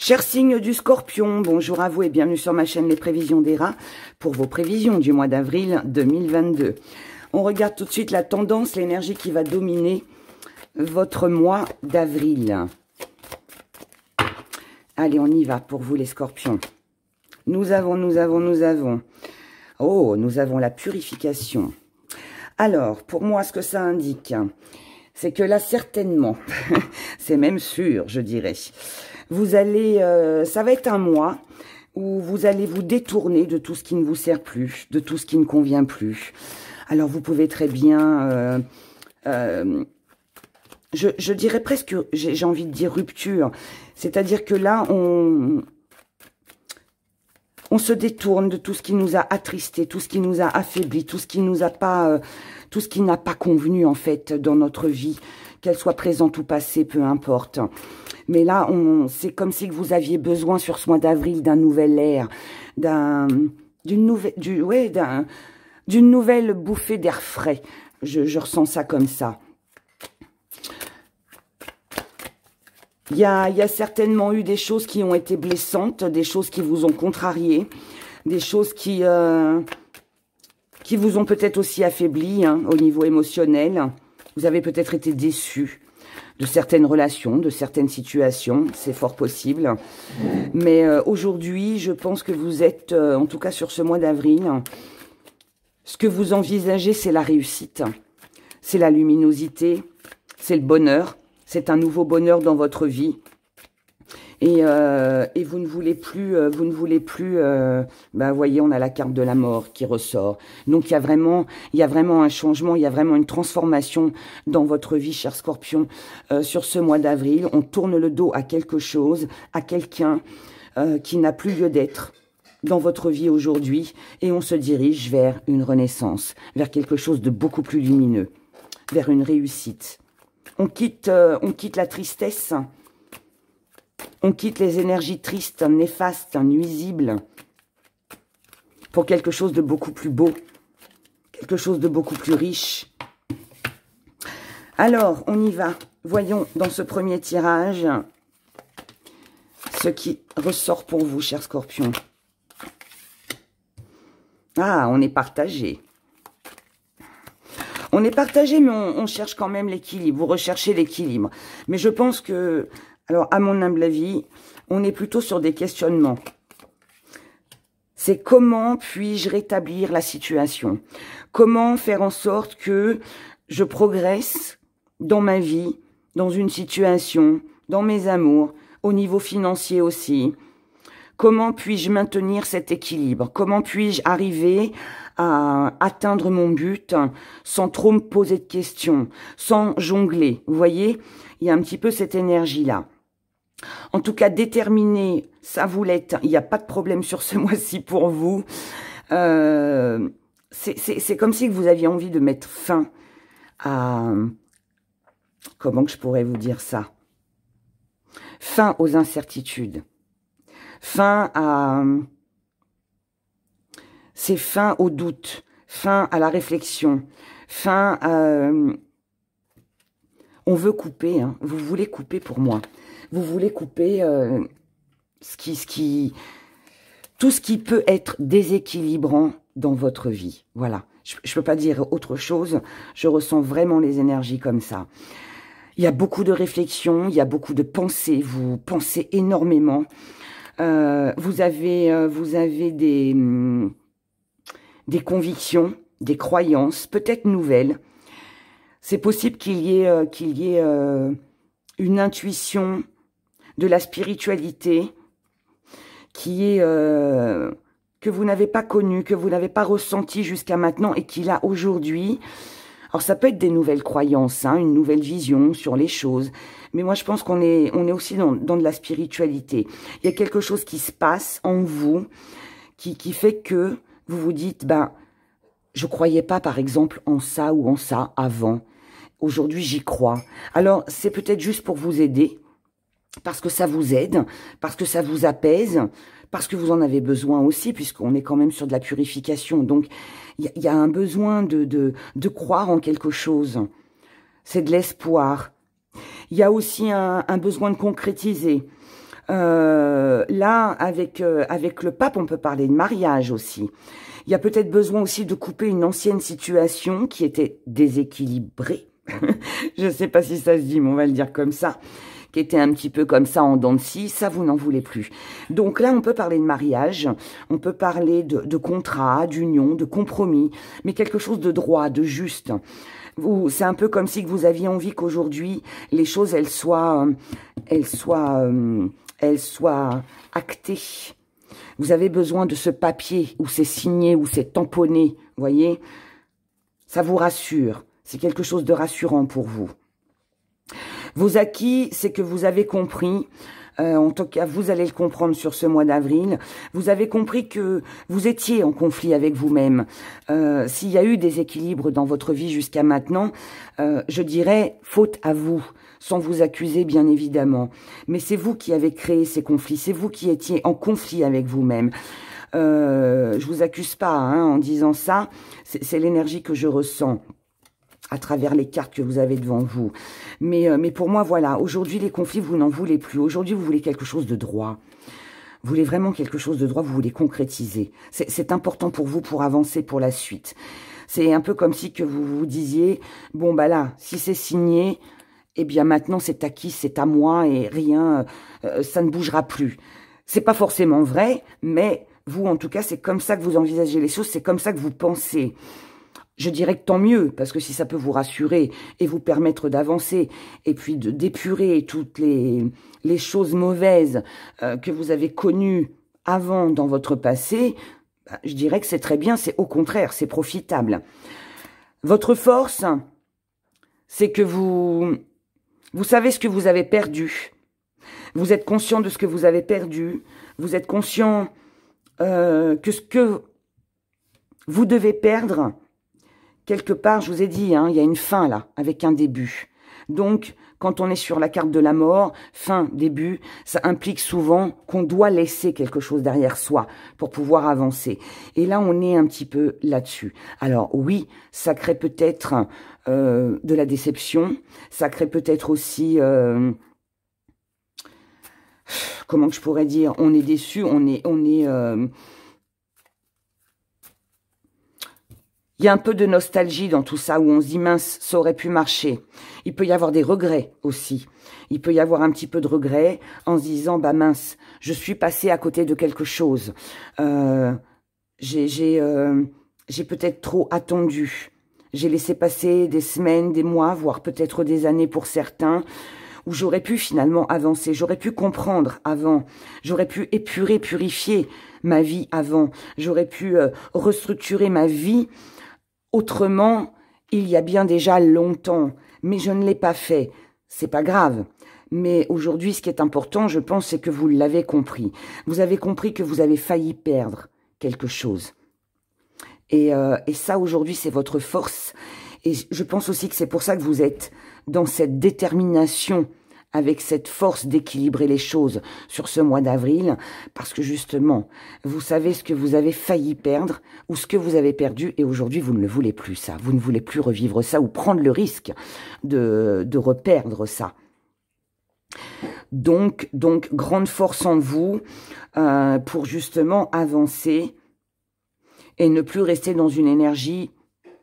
Chers signes du Scorpion, bonjour à vous et bienvenue sur ma chaîne Les Prévisions des Rats pour vos prévisions du mois d'avril 2022. On regarde tout de suite la tendance, l'énergie qui va dominer votre mois d'avril. Allez, on y va pour vous les Scorpions. Nous avons. Oh, nous avons la purification. Alors, pour moi, ce que ça indique, c'est que là, certainement, c'est même sûr, je dirais, vous allez, ça va être un mois où vous allez vous détourner de tout ce qui ne vous sert plus, de tout ce qui ne convient plus. Alors, vous pouvez très bien, je dirais presque, j'ai envie de dire rupture. C'est-à-dire que là, on se détourne de tout ce qui nous a attristés, tout ce qui nous a affaiblis, tout ce qui nous a pas, tout ce qui n'a pas convenu en fait dans notre vie, qu'elle soit présente ou passée, peu importe. Mais là, c'est comme si vous aviez besoin sur ce mois d'avril d'un nouvel air, d'une nouvelle bouffée d'air frais. Je ressens ça comme ça. Il y a certainement eu des choses qui ont été blessantes, des choses qui vous ont contrarié, des choses qui vous ont peut-être aussi affaibli au niveau émotionnel. Vous avez peut-être été déçus de certaines relations, de certaines situations, c'est fort possible. Mais aujourd'hui, je pense que vous êtes, en tout cas sur ce mois d'avril, ce que vous envisagez, c'est la réussite, c'est la luminosité, c'est le bonheur. C'est un nouveau bonheur dans votre vie. Et vous ne voulez plus, voyez, on a la carte de la mort qui ressort. Donc, il y a vraiment un changement, il y a vraiment une transformation dans votre vie, cher Scorpion, sur ce mois d'avril. On tourne le dos à quelque chose, à quelqu'un qui n'a plus lieu d'être dans votre vie aujourd'hui. Et on se dirige vers une renaissance, vers quelque chose de beaucoup plus lumineux, vers une réussite. On quitte la tristesse, on quitte les énergies tristes, néfastes, nuisibles, pour quelque chose de beaucoup plus beau, quelque chose de beaucoup plus riche. Alors, on y va. Voyons dans ce premier tirage ce qui ressort pour vous, chers Scorpions. Ah, on est partagé. On est partagé, mais on cherche quand même l'équilibre. Vous recherchez l'équilibre. Mais je pense que, alors à mon humble avis, on est plutôt sur des questionnements. C'est comment puis-je rétablir la situation? Comment faire en sorte que je progresse dans ma vie, dans une situation, dans mes amours, au niveau financier aussi? Comment puis-je maintenir cet équilibre? Comment puis-je arriver à atteindre mon but sans trop me poser de questions, sans jongler? Vous voyez, il y a un petit peu cette énergie-là. En tout cas, déterminé, ça vous l'est. Il n'y a pas de problème sur ce mois-ci pour vous. C'est comme si vous aviez envie de mettre fin à... Comment que je pourrais vous dire ça? Fin aux incertitudes. Fin à... C'est fin au doute, fin à la réflexion, fin à... On veut couper, hein. Vous voulez couper pour moi. Vous voulez couper tout ce qui peut être déséquilibrant dans votre vie. Voilà, je ne peux pas dire autre chose, je ressens vraiment les énergies comme ça. Il y a beaucoup de réflexion, il y a beaucoup de pensées, vous pensez énormément. Vous avez des convictions, des croyances, peut-être nouvelles. C'est possible qu'il y ait une intuition de la spiritualité que vous n'avez pas connue, que vous n'avez pas ressentie jusqu'à maintenant et qui là aujourd'hui... Alors ça peut être des nouvelles croyances, hein, une nouvelle vision sur les choses. Mais moi je pense qu'on est aussi dans de la spiritualité. Il y a quelque chose qui se passe en vous qui fait que vous vous dites, ben, je croyais pas par exemple en ça ou en ça avant. Aujourd'hui j'y crois. Alors c'est peut-être juste pour vous aider, parce que ça vous aide, parce que ça vous apaise, parce que vous en avez besoin aussi, puisqu'on est quand même sur de la purification. Donc il y a un besoin de croire en quelque chose. C'est de l'espoir. Il y a aussi un besoin de concrétiser. Là, avec le pape, on peut parler de mariage aussi. Il y a peut-être besoin aussi de couper une ancienne situation qui était déséquilibrée. Je ne sais pas si ça se dit, mais on va le dire comme ça. Qui était un petit peu comme ça en dents de scie, ça vous n'en voulez plus. Donc là, on peut parler de mariage, on peut parler de contrat, d'union, de compromis, mais quelque chose de droit, de juste. C'est un peu comme si vous aviez envie qu'aujourd'hui, les choses, elles soient actées. Vous avez besoin de ce papier où c'est signé, où c'est tamponné, voyez. Ça vous rassure, c'est quelque chose de rassurant pour vous. Vos acquis, c'est que vous avez compris, en tout cas vous allez le comprendre sur ce mois d'avril, vous avez compris que vous étiez en conflit avec vous-même. S'il y a eu des équilibres dans votre vie jusqu'à maintenant, je dirais faute à vous, sans vous accuser bien évidemment. Mais c'est vous qui avez créé ces conflits, c'est vous qui étiez en conflit avec vous-même. Je vous accuse pas en disant ça, c'est l'énergie que je ressens à travers les cartes que vous avez devant vous. Mais pour moi, voilà, aujourd'hui, les conflits, vous n'en voulez plus. Aujourd'hui, vous voulez quelque chose de droit. Vous voulez vraiment quelque chose de droit, vous voulez concrétiser. C'est important pour vous pour avancer pour la suite. C'est un peu comme si que vous vous disiez, bon, bah là, si c'est signé, eh bien maintenant, c'est acquis, c'est à moi et rien, ça ne bougera plus. C'est pas forcément vrai, mais vous, en tout cas, c'est comme ça que vous envisagez les choses, c'est comme ça que vous pensez. Je dirais que tant mieux, parce que si ça peut vous rassurer et vous permettre d'avancer, et puis d'épurer toutes les choses mauvaises que vous avez connues avant dans votre passé, bah, je dirais que c'est très bien, c'est au contraire, c'est profitable. Votre force, c'est que vous savez ce que vous avez perdu. Vous êtes conscient de ce que vous avez perdu. Vous êtes conscient que ce que vous devez perdre, quelque part, je vous ai dit, il y a une fin là, avec un début. Donc, quand on est sur la carte de la mort, fin, début, ça implique souvent qu'on doit laisser quelque chose derrière soi pour pouvoir avancer. Et là, on est un petit peu là-dessus. Alors oui, ça crée peut-être de la déception, ça crée peut-être aussi... comment que je pourrais dire, on est déçu, il y a un peu de nostalgie dans tout ça, où on se dit, mince, ça aurait pu marcher. Il peut y avoir des regrets aussi. Il peut y avoir un petit peu de regrets en se disant, bah mince, je suis passé à côté de quelque chose. J'ai peut-être trop attendu. J'ai laissé passer des semaines, des mois, voire peut-être des années pour certains, où j'aurais pu finalement avancer, j'aurais pu comprendre avant, j'aurais pu épurer, purifier ma vie avant, j'aurais pu restructurer ma vie autrement, il y a bien déjà longtemps, mais je ne l'ai pas fait. C'est pas grave. Mais aujourd'hui, ce qui est important, je pense, c'est que vous l'avez compris. Vous avez compris que vous avez failli perdre quelque chose. Et ça, aujourd'hui, c'est votre force. Et je pense aussi que c'est pour ça que vous êtes dans cette détermination, avec cette force d'équilibrer les choses sur ce mois d'avril, parce que justement, vous savez ce que vous avez failli perdre, ou ce que vous avez perdu, et aujourd'hui, vous ne le voulez plus, ça. Vous ne voulez plus revivre ça, ou prendre le risque de reperdre ça. Donc, grande force en vous, pour justement avancer, et ne plus rester dans une énergie,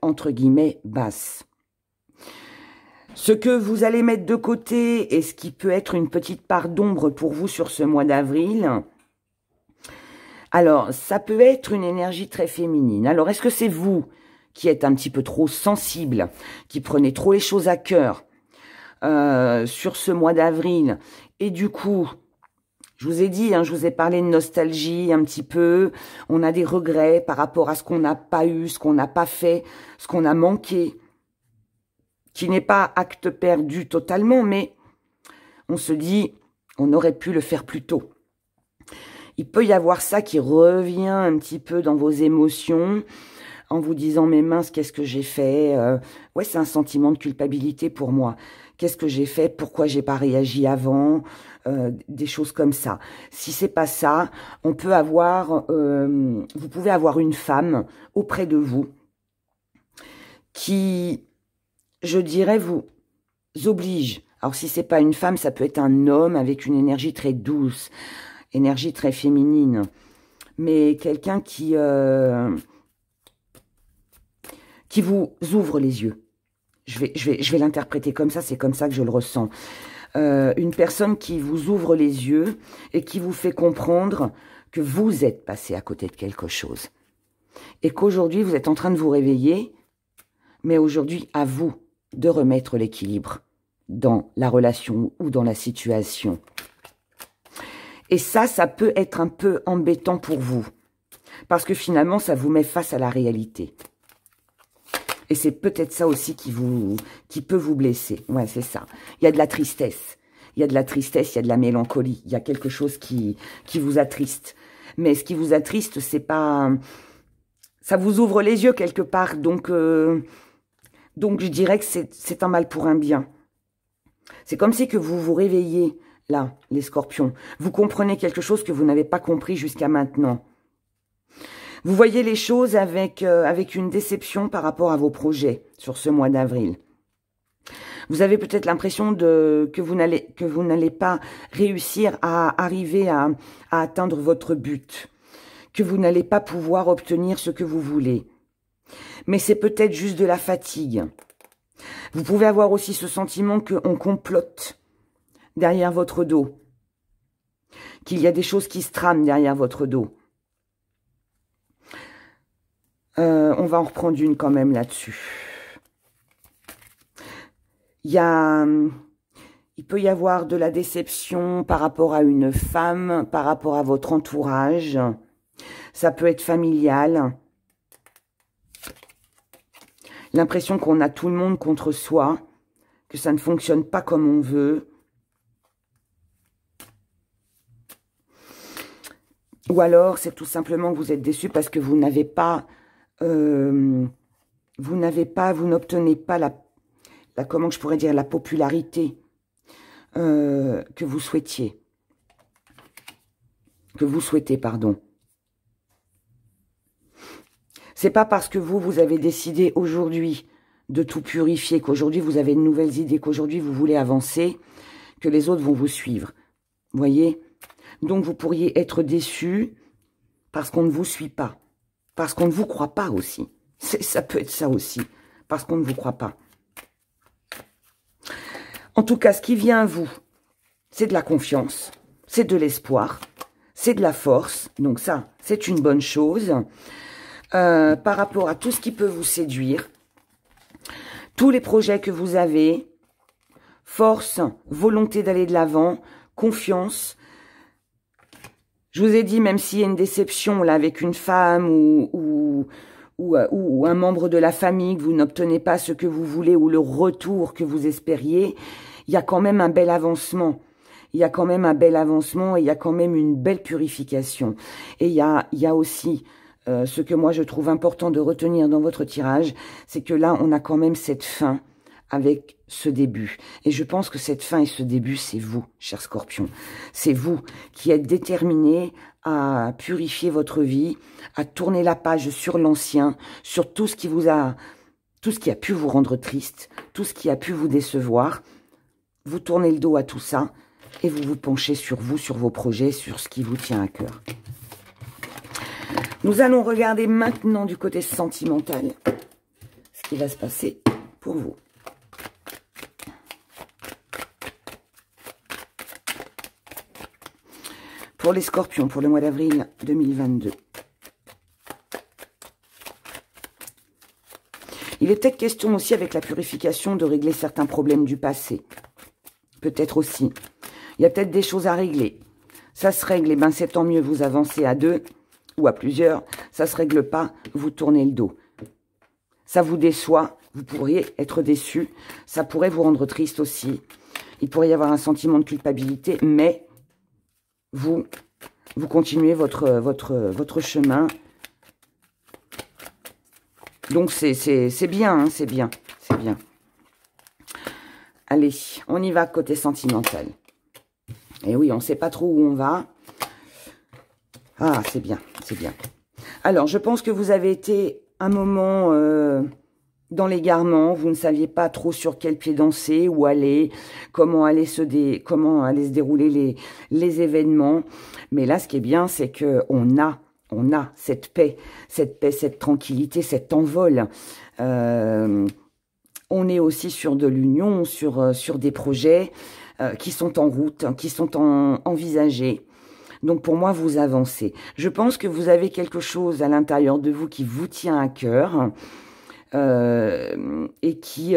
entre guillemets, basse. Ce que vous allez mettre de côté et ce qui peut être une petite part d'ombre pour vous sur ce mois d'avril, alors ça peut être une énergie très féminine. Alors est-ce que c'est vous qui êtes un petit peu trop sensible, qui prenez trop les choses à cœur sur ce mois d'avril et du coup, je vous ai dit, je vous ai parlé de nostalgie un petit peu, on a des regrets par rapport à ce qu'on n'a pas eu, ce qu'on n'a pas fait, ce qu'on a manqué, qui n'est pas acte perdu totalement, mais on se dit, on aurait pu le faire plus tôt. Il peut y avoir ça qui revient un petit peu dans vos émotions, en vous disant, mais mince, qu'est-ce que j'ai fait? Ouais, c'est un sentiment de culpabilité pour moi. Qu'est-ce que j'ai fait? Pourquoi j'ai pas réagi avant? Des choses comme ça. Si c'est pas ça, on peut avoir, vous pouvez avoir une femme auprès de vous qui, je dirais, vous oblige Alors, si c'est pas une femme, ça peut être un homme avec une énergie très douce, énergie très féminine. Mais quelqu'un qui vous ouvre les yeux. Je vais l'interpréter comme ça, c'est comme ça que je le ressens. Une personne qui vous ouvre les yeux et qui vous fait comprendre que vous êtes passé à côté de quelque chose. Et qu'aujourd'hui, vous êtes en train de vous réveiller, mais aujourd'hui, à vous de remettre l'équilibre dans la relation ou dans la situation. Et ça peut être un peu embêtant pour vous, parce que finalement, ça vous met face à la réalité. Et c'est peut-être ça aussi qui peut vous blesser. Ouais, c'est ça. Il y a de la tristesse. Il y a de la tristesse, il y a de la mélancolie. Il y a quelque chose qui vous attriste. Mais ce qui vous attriste, c'est pas... Ça vous ouvre les yeux quelque part. Donc je dirais que c'est un mal pour un bien. C'est comme si que vous vous réveillez, là, les scorpions. Vous comprenez quelque chose que vous n'avez pas compris jusqu'à maintenant. Vous voyez les choses avec une déception par rapport à vos projets sur ce mois d'avril. Vous avez peut-être l'impression que vous n'allez pas réussir à arriver à atteindre votre but, que vous n'allez pas pouvoir obtenir ce que vous voulez. Mais c'est peut-être juste de la fatigue. Vous pouvez avoir aussi ce sentiment qu'on complote derrière votre dos, qu'il y a des choses qui se trament derrière votre dos. On va en reprendre une quand même là-dessus. Il peut y avoir de la déception par rapport à une femme, par rapport à votre entourage. Ça peut être familial. L'impression qu'on a tout le monde contre soi, que ça ne fonctionne pas comme on veut. Ou alors, c'est tout simplement que vous êtes déçu parce que vous n'avez pas... vous n'obtenez pas comment je pourrais dire, la popularité que vous souhaitiez. Que vous souhaitez, pardon. C'est pas parce que vous avez décidé aujourd'hui de tout purifier, qu'aujourd'hui vous avez de nouvelles idées, qu'aujourd'hui vous voulez avancer, que les autres vont vous suivre. Vous voyez? Donc vous pourriez être déçu parce qu'on ne vous suit pas. Parce qu'on ne vous croit pas aussi. Ça peut être ça aussi. Parce qu'on ne vous croit pas. En tout cas, ce qui vient à vous, c'est de la confiance. C'est de l'espoir. C'est de la force. Donc ça, c'est une bonne chose. Par rapport à tout ce qui peut vous séduire. Tous les projets que vous avez. Force, volonté d'aller de l'avant. Confiance. Je vous ai dit, même s'il y a une déception là avec une femme ou un membre de la famille, que vous n'obtenez pas ce que vous voulez ou le retour que vous espériez, il y a quand même un bel avancement. Il y a quand même un bel avancement et il y a quand même une belle purification. Et il y a aussi ce que moi je trouve important de retenir dans votre tirage, c'est que là on a quand même cette fin avec ce début. Et je pense que cette fin et ce début, c'est vous, chers scorpions. C'est vous qui êtes déterminés à purifier votre vie, à tourner la page sur l'ancien, sur tout ce qui a pu vous rendre triste, tout ce qui a pu vous décevoir. Vous tournez le dos à tout ça et vous vous penchez sur vous, sur vos projets, sur ce qui vous tient à cœur. Nous allons regarder maintenant du côté sentimental ce qui va se passer pour vous. Pour les scorpions, pour le mois d'avril 2022. Il est peut-être question aussi avec la purification de régler certains problèmes du passé. Peut-être aussi. Il y a peut-être des choses à régler. Ça se règle, et ben c'est tant mieux, vous avancez à deux ou à plusieurs. Ça se règle pas, vous tournez le dos. Ça vous déçoit, vous pourriez être déçu. Ça pourrait vous rendre triste aussi. Il pourrait y avoir un sentiment de culpabilité, mais... Vous continuez votre chemin. Donc, c'est bien, hein, c'est bien, c'est bien. Allez, on y va côté sentimental. Et oui, on ne sait pas trop où on va. Ah, c'est bien, c'est bien. Alors, je pense que vous avez été un moment dans l'égarement, vous ne saviez pas trop sur quel pied danser, où aller, comment allaient se dérouler les événements. Mais là, ce qui est bien, c'est que on a cette paix, cette tranquillité, cet envol. On est aussi sur de l'union, sur des projets qui sont en route, qui sont envisagés. Donc pour moi, vous avancez. Je pense que vous avez quelque chose à l'intérieur de vous qui vous tient à cœur et qui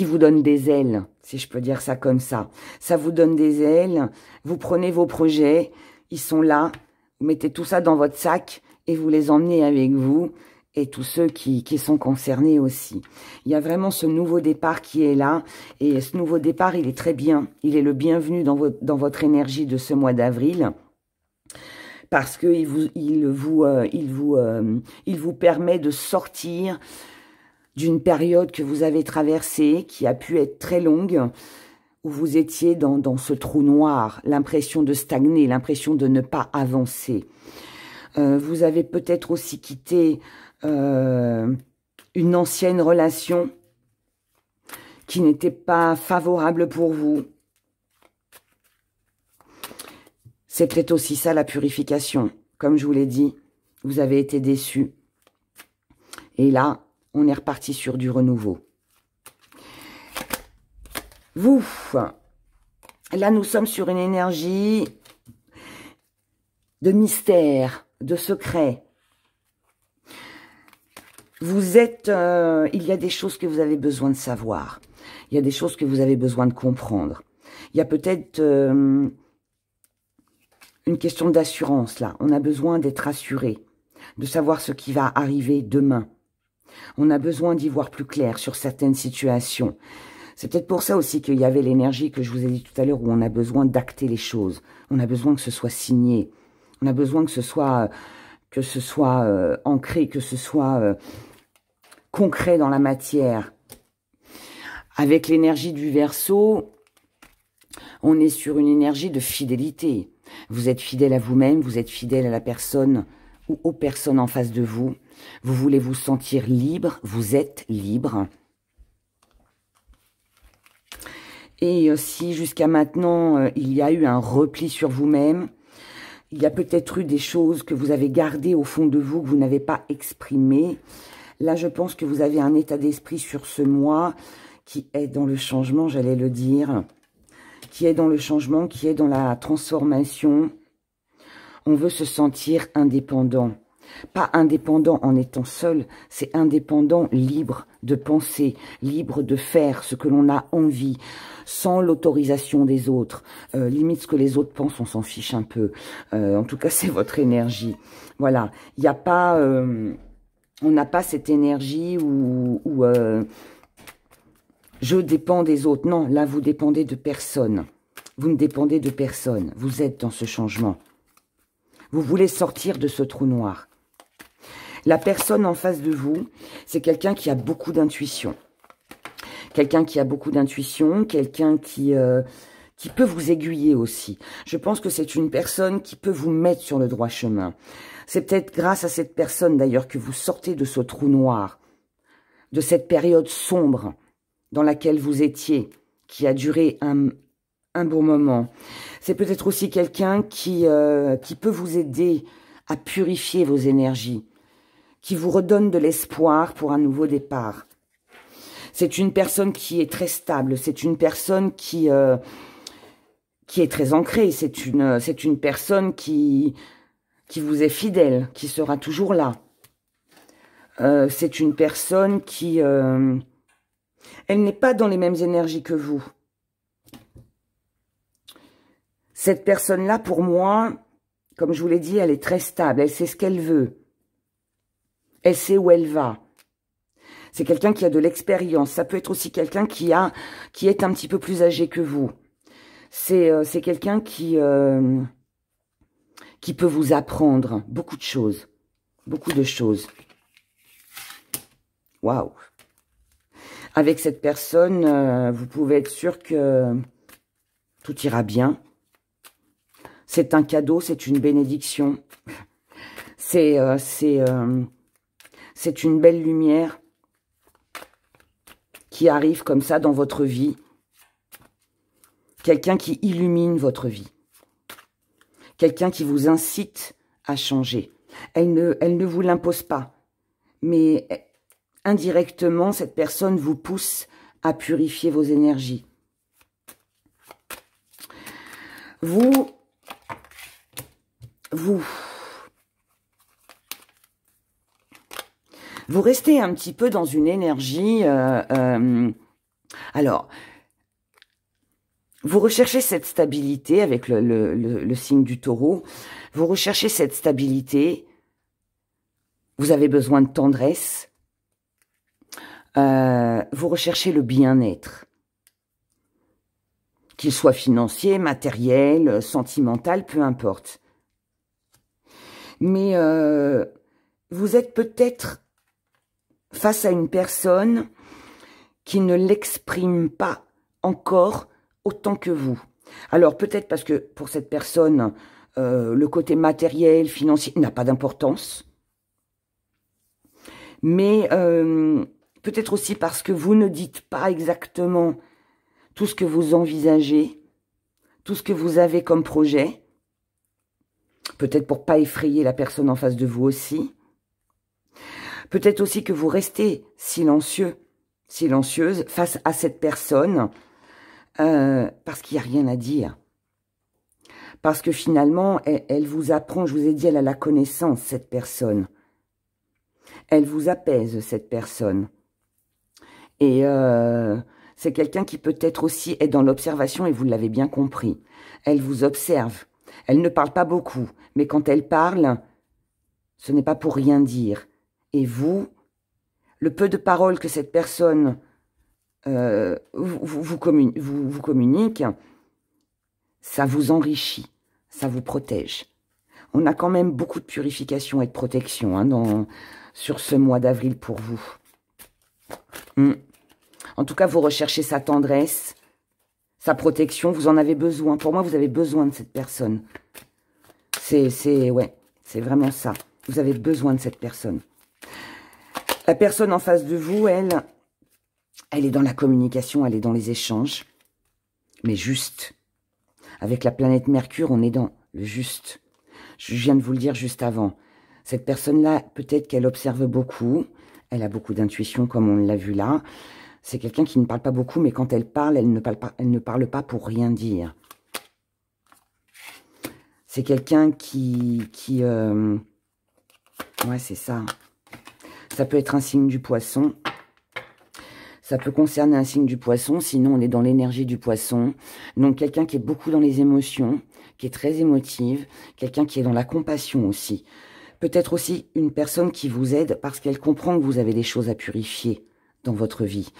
vous donne des ailes, si je peux dire ça comme ça. Ça vous donne des ailes, vous prenez vos projets, ils sont là, vous mettez tout ça dans votre sac et vous les emmenez avec vous et tous ceux qui sont concernés aussi. Il y a vraiment ce nouveau départ qui est là et ce nouveau départ, il est très bien. Il est le bienvenu dans votre énergie de ce mois d'avril parce que il vous permet de sortir d'une période que vous avez traversée, qui a pu être très longue, où vous étiez dans ce trou noir, l'impression de stagner, l'impression de ne pas avancer. Vous avez peut-être aussi quitté une ancienne relation qui n'était pas favorable pour vous. C'est peut-être aussi ça la purification. Comme je vous l'ai dit, vous avez été déçus. Et là, on est reparti sur du renouveau. Vous, là nous sommes sur une énergie de mystère, de secret. Vous êtes, il y a des choses que vous avez besoin de savoir. Il y a des choses que vous avez besoin de comprendre. Il y a peut-être une question d'assurance là. On a besoin d'être assuré, de savoir ce qui va arriver demain. On a besoin d'y voir plus clair sur certaines situations. C'est peut-être pour ça aussi qu'il y avait l'énergie que je vous ai dit tout à l'heure où on a besoin d'acter les choses. On a besoin que ce soit signé. On a besoin que ce soit ancré, que ce soit concret dans la matière. Avec l'énergie du Verseau, on est sur une énergie de fidélité. Vous êtes fidèle à vous-même, vous êtes fidèle à la personne ou aux personnes en face de vous. Vous voulez vous sentir libre, vous êtes libre. Et si jusqu'à maintenant, il y a eu un repli sur vous-même, il y a peut-être eu des choses que vous avez gardées au fond de vous, que vous n'avez pas exprimées. Là, je pense que vous avez un état d'esprit sur ce mois qui est dans le changement, j'allais le dire, qui est dans le changement, qui est dans la transformation. On veut se sentir indépendant. Pas indépendant en étant seul, c'est indépendant, libre de penser, libre de faire ce que l'on a envie, sans l'autorisation des autres. Limite ce que les autres pensent, on s'en fiche un peu. En tout cas, c'est votre énergie. Voilà, il n'y a pas, on n'a pas cette énergie où je dépends des autres. Non, là, vous dépendez de personne. Vous ne dépendez de personne. Vous êtes dans ce changement. Vous voulez sortir de ce trou noir. La personne en face de vous, c'est quelqu'un qui a beaucoup d'intuition. Quelqu'un qui a beaucoup d'intuition, quelqu'un qui peut vous aiguiller aussi. Je pense que c'est une personne qui peut vous mettre sur le droit chemin. C'est peut-être grâce à cette personne d'ailleurs que vous sortez de ce trou noir, de cette période sombre dans laquelle vous étiez, qui a duré un bon moment. C'est peut-être aussi quelqu'un qui peut vous aider à purifier vos énergies, qui vous redonne de l'espoir pour un nouveau départ. C'est une personne qui est très stable, c'est une personne qui est très ancrée, c'est une personne qui vous est fidèle, qui sera toujours là. C'est une personne qui... elle n'est pas dans les mêmes énergies que vous. Cette personne-là, pour moi, comme je vous l'ai dit, elle est très stable, elle sait ce qu'elle veut. Elle sait où elle va. C'est quelqu'un qui a de l'expérience. Ça peut être aussi quelqu'un qui est un petit peu plus âgé que vous. C'est quelqu'un qui peut vous apprendre beaucoup de choses. Beaucoup de choses. Waouh! Avec cette personne, vous pouvez être sûr que tout ira bien. C'est un cadeau, c'est une bénédiction. C'est C'est une belle lumière qui arrive comme ça dans votre vie. Quelqu'un qui illumine votre vie. Quelqu'un qui vous incite à changer. Elle ne vous l'impose pas. Mais indirectement, cette personne vous pousse à purifier vos énergies. Vous restez un petit peu dans une énergie... alors, vous recherchez cette stabilité avec le signe du taureau. Vous recherchez cette stabilité. Vous avez besoin de tendresse. Vous recherchez le bien-être. Qu'il soit financier, matériel, sentimental, peu importe. Mais vous êtes peut-être face à une personne qui ne l'exprime pas encore autant que vous. Alors peut-être parce que pour cette personne, le côté matériel, financier n'a pas d'importance. Mais peut-être aussi parce que vous ne dites pas exactement tout ce que vous envisagez, tout ce que vous avez comme projet. Peut-être pour pas effrayer la personne en face de vous aussi. Peut-être aussi que vous restez silencieux, silencieuse face à cette personne parce qu'il n'y a rien à dire. Parce que finalement, elle vous apprend, je vous ai dit, elle a la connaissance, cette personne. Elle vous apaise, cette personne. Et c'est quelqu'un qui peut-être aussi est dans l'observation, et vous l'avez bien compris. Elle vous observe. Elle ne parle pas beaucoup, mais quand elle parle, ce n'est pas pour rien dire. Et vous, le peu de paroles que cette personne vous communique, ça vous enrichit, ça vous protège. On a quand même beaucoup de purification et de protection hein, sur ce mois d'avril pour vous. En tout cas, vous recherchez sa tendresse, sa protection, vous en avez besoin. Pour moi, vous avez besoin de cette personne. Ouais, c'est vraiment ça. Vous avez besoin de cette personne. La personne en face de vous, elle est dans la communication, elle est dans les échanges. Mais juste. Avec la planète Mercure, on est dans le juste. Je viens de vous le dire juste avant. Cette personne-là, peut-être qu'elle observe beaucoup. Elle a beaucoup d'intuition, comme on l'a vu là. C'est quelqu'un qui ne parle pas beaucoup, mais quand elle parle, elle ne parle pas pour rien dire. C'est quelqu'un ouais, c'est ça. Ça peut être un signe du poisson. Ça peut concerner un signe du poisson, sinon on est dans l'énergie du poisson. Donc quelqu'un qui est beaucoup dans les émotions, qui est très émotive, quelqu'un qui est dans la compassion aussi. Peut-être aussi une personne qui vous aide parce qu'elle comprend que vous avez des choses à purifier dans votre vie.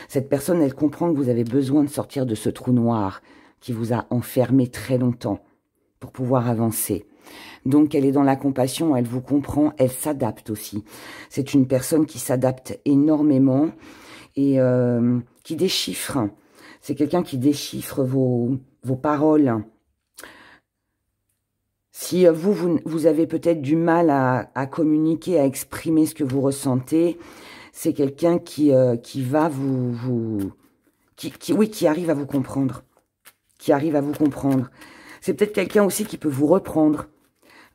Cette personne, elle comprend que vous avez besoin de sortir de ce trou noir qui vous a enfermé très longtemps pour pouvoir avancer. Donc elle est dans la compassion, elle vous comprend, elle s'adapte aussi. C'est une personne qui s'adapte énormément et qui déchiffre. C'est quelqu'un qui déchiffre vos paroles. Si vous avez peut-être du mal à communiquer, à exprimer ce que vous ressentez, c'est quelqu'un qui va qui arrive à vous comprendre. Qui arrive à vous comprendre. C'est peut-être quelqu'un aussi qui peut vous reprendre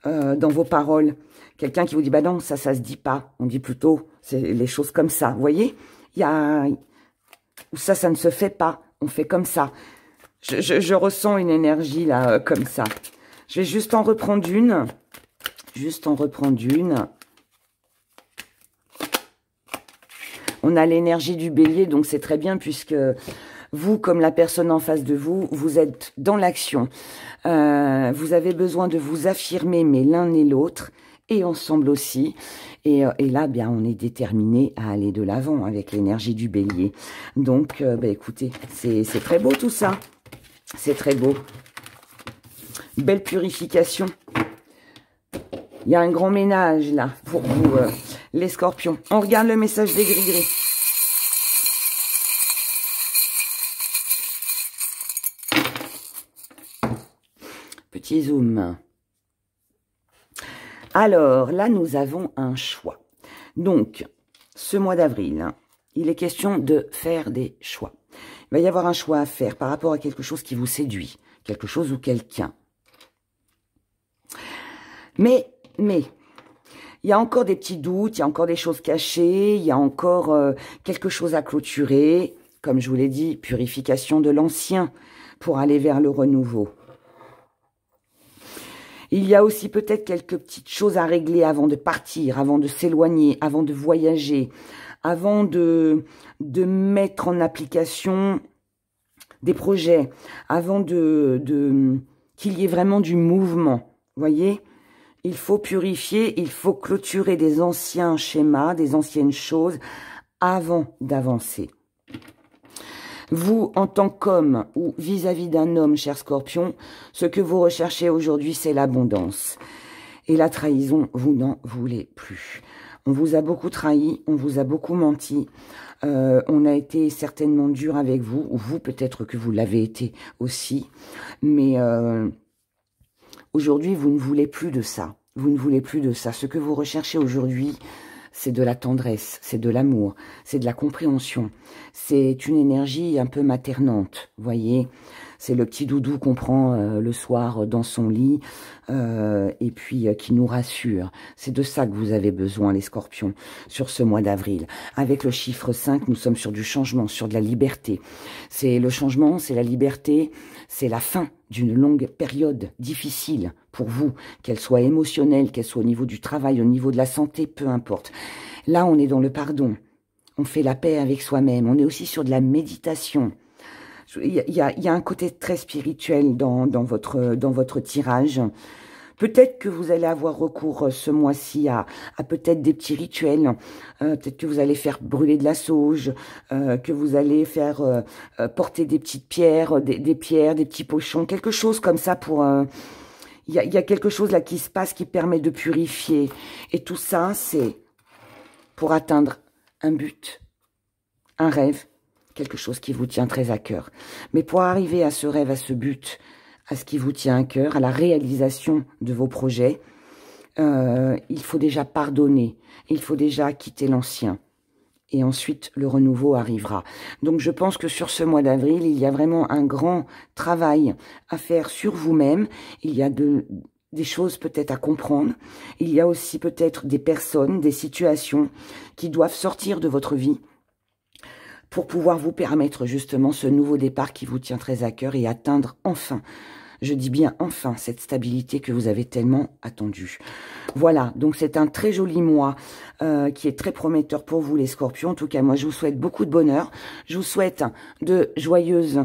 dans vos paroles. Quelqu'un qui vous dit, bah non, ça se dit pas. On dit plutôt, c'est les choses comme ça. Vous voyez, ou ça ne se fait pas. On fait comme ça. Je ressens une énergie là, comme ça. Je vais juste en reprendre une. On a l'énergie du bélier, donc c'est très bien puisque vous, comme la personne en face de vous, vous êtes dans l'action. Vous avez besoin de vous affirmer, mais l'un et l'autre, et ensemble aussi. Et là, bien, on est déterminé à aller de l'avant avec l'énergie du bélier. Donc, écoutez, c'est très beau tout ça. C'est très beau. Belle purification. Il y a un grand ménage là pour vous, les scorpions. On regarde le message des gris-gris. Petit zoom. Alors, là, nous avons un choix. Donc, ce mois d'avril, hein, il est question de faire des choix. Il va y avoir un choix à faire par rapport à quelque chose qui vous séduit, quelque chose ou quelqu'un. Mais, il y a encore des petits doutes, il y a encore des choses cachées, il y a encore quelque chose à clôturer. Comme je vous l'ai dit, purification de l'ancien pour aller vers le renouveau. Il y a aussi peut-être quelques petites choses à régler avant de partir, avant de s'éloigner, avant de voyager, avant de mettre en application des projets, avant qu'il y ait vraiment du mouvement. Voyez ? Il faut purifier, il faut clôturer des anciens schémas, des anciennes choses avant d'avancer. Vous, en tant qu'homme ou vis-à-vis d'un homme, cher Scorpion, ce que vous recherchez aujourd'hui, c'est l'abondance. Et la trahison, vous n'en voulez plus. On vous a beaucoup trahi, on vous a beaucoup menti, on a été certainement dur avec vous, ou vous, peut-être que vous l'avez été aussi, mais aujourd'hui, vous ne voulez plus de ça. Vous ne voulez plus de ça. Ce que vous recherchez aujourd'hui, c'est de la tendresse, c'est de l'amour, c'est de la compréhension. C'est une énergie un peu maternante, voyez. C'est le petit doudou qu'on prend le soir dans son lit et puis qui nous rassure. C'est de ça que vous avez besoin, les scorpions, sur ce mois d'avril. Avec le chiffre 5, nous sommes sur du changement, sur de la liberté. C'est le changement, c'est la liberté, c'est la fin d'une longue période difficile pour vous, qu'elle soit émotionnelle, qu'elle soit au niveau du travail, au niveau de la santé, peu importe. Là, on est dans le pardon. On fait la paix avec soi-même. On est aussi sur de la méditation. Il y a un côté très spirituel dans votre tirage. Peut-être que vous allez avoir recours ce mois-ci à peut-être des petits rituels. Peut-être que vous allez faire brûler de la sauge, que vous allez faire porter des petites pierres, des pierres, des petits pochons, quelque chose comme ça pour... Il y a quelque chose là qui se passe qui permet de purifier. Et tout ça, c'est pour atteindre un but, un rêve, quelque chose qui vous tient très à cœur. Mais pour arriver à ce rêve, à ce but, à ce qui vous tient à cœur, à la réalisation de vos projets, il faut déjà pardonner, il faut déjà quitter l'ancien. Et ensuite, le renouveau arrivera. Donc, je pense que sur ce mois d'avril, il y a vraiment un grand travail à faire sur vous-même. Il y a des choses peut-être à comprendre. Il y a aussi peut-être des personnes, des situations qui doivent sortir de votre vie pour pouvoir vous permettre justement ce nouveau départ qui vous tient très à cœur et atteindre enfin, je dis bien enfin, cette stabilité que vous avez tellement attendue. Voilà, donc c'est un très joli mois qui est très prometteur pour vous les scorpions. En tout cas, moi je vous souhaite beaucoup de bonheur. Je vous souhaite de joyeuses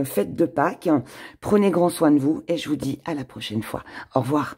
fêtes de Pâques. Prenez grand soin de vous et je vous dis à la prochaine fois. Au revoir.